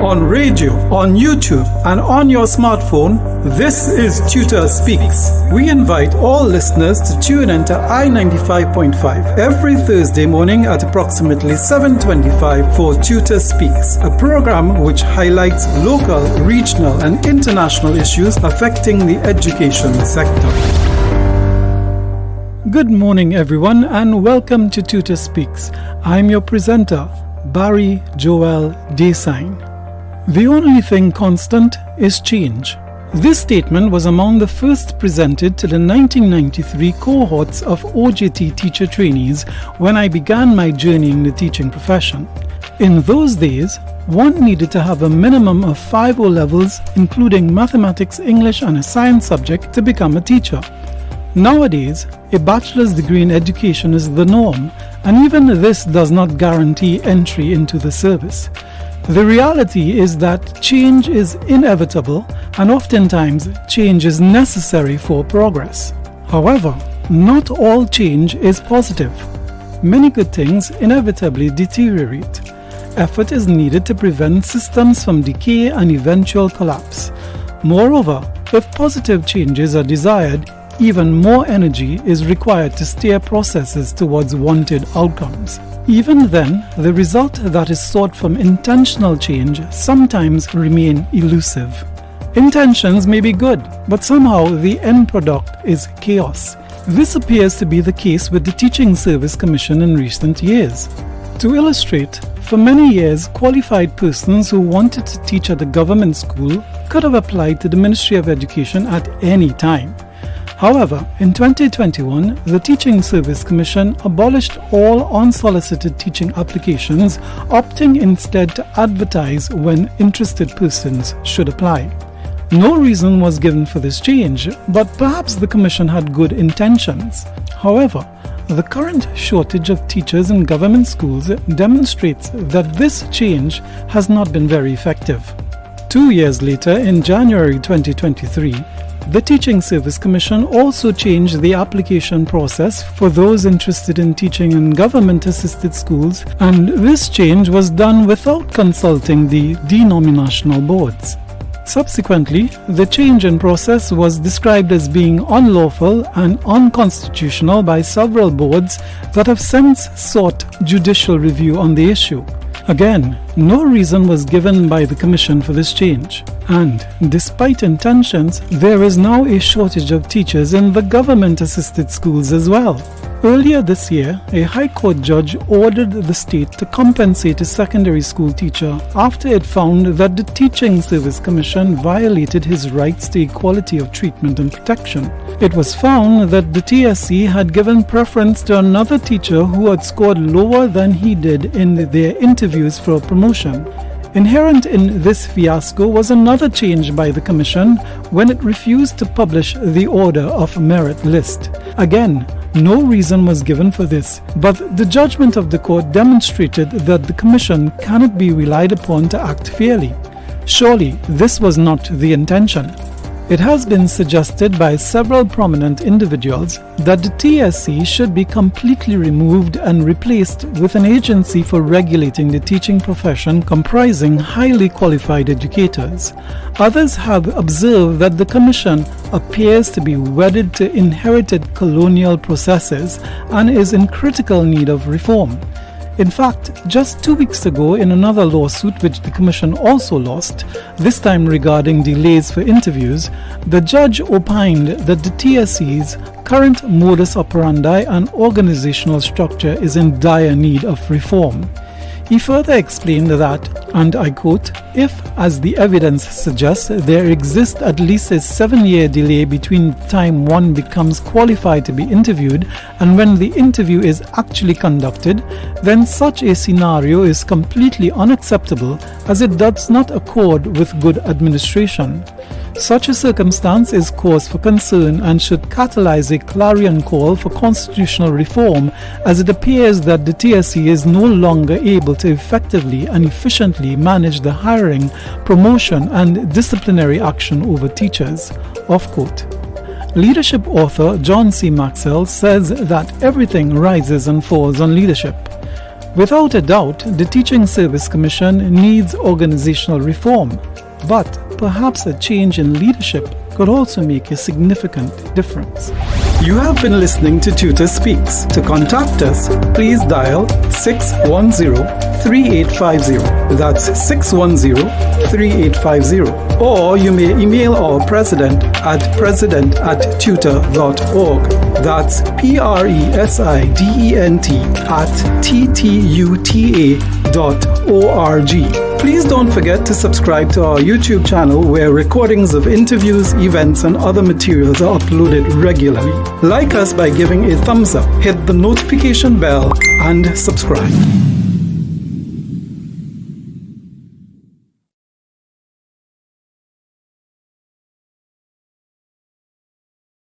on radio, on YouTube, and on your smartphone, this is Tutor Speaks. We invite all listeners to tune into I-95.5 every Thursday morning at approximately 7:25 for Tutor Speaks, a program which highlights local, regional, and international issues affecting the education sector. Good morning, everyone, and welcome to Tutor Speaks. I'm your presenter, Barry Joel Desain. The only thing constant is change. This statement was among the first presented to the 1993 cohorts of OJT teacher trainees when I began my journey in the teaching profession. In those days, one needed to have a minimum of 5 O-levels, including mathematics, English, and a science subject to become a teacher. Nowadays, a bachelor's degree in education is the norm, and even this does not guarantee entry into the service. The reality is that change is inevitable, and oftentimes change is necessary for progress. However, not all change is positive. Many good things inevitably deteriorate. Effort is needed to prevent systems from decay and eventual collapse. Moreover, if positive changes are desired, even more energy is required to steer processes towards wanted outcomes. Even then, the result that is sought from intentional change sometimes remain elusive. Intentions may be good, but somehow the end product is chaos. This appears to be the case with the Teaching Service Commission in recent years. To illustrate, for many years, qualified persons who wanted to teach at a government school could have applied to the Ministry of Education at any time. However, in 2021, the Teaching Service Commission abolished all unsolicited teaching applications, opting instead to advertise when interested persons should apply. No reason was given for this change, but perhaps the Commission had good intentions. However, the current shortage of teachers in government schools demonstrates that this change has not been very effective. 2 years later, in January 2023, the Teaching Service Commission also changed the application process for those interested in teaching in government-assisted schools, and this change was done without consulting the denominational boards. Subsequently, the change in process was described as being unlawful and unconstitutional by several boards that have since sought judicial review on the issue. Again, no reason was given by the Commission for this change. And despite intentions, there is now a shortage of teachers in the government-assisted schools as well. Earlier this year, a High Court judge ordered the state to compensate a secondary school teacher after it found that the Teaching Service Commission violated his rights to equality of treatment and protection. It was found that the TSC had given preference to another teacher who had scored lower than he did in their interviews for a promotion. Inherent in this fiasco was another change by the Commission when it refused to publish the Order of Merit list. Again, no reason was given for this, but the judgment of the court demonstrated that the Commission cannot be relied upon to act fairly. Surely, this was not the intention. It has been suggested by several prominent individuals that the TSC should be completely removed and replaced with an agency for regulating the teaching profession comprising highly qualified educators. Others have observed that the Commission appears to be wedded to inherited colonial processes and is in critical need of reform. In fact, just 2 weeks ago, in another lawsuit which the Commission also lost, this time regarding delays for interviews, the judge opined that the TSC's current modus operandi and organizational structure is in dire need of reform. He further explained that, and I quote, "If, as the evidence suggests, there exists at least a 7-year delay between the time one becomes qualified to be interviewed and when the interview is actually conducted, then such a scenario is completely unacceptable as it does not accord with good administration. Such a circumstance is cause for concern and should catalyze a clarion call for constitutional reform, as it appears that the TSC is no longer able to effectively and efficiently manage the hiring, promotion, and disciplinary action over teachers." Off quote. Leadership author John C. Maxwell says that everything rises and falls on leadership. Without a doubt, the Teaching Service Commission needs organizational reform, but perhaps a change in leadership could also make a significant difference. You have been listening to Tutor Speaks. To contact us, please dial 610-3850. That's 610-3850. Or you may email our president at president@tutor.org. That's president@ttuta.org. Please don't forget to subscribe to our YouTube channel where recordings of interviews, events, and other materials are uploaded regularly. Like us by giving a thumbs up, hit the notification bell, and subscribe.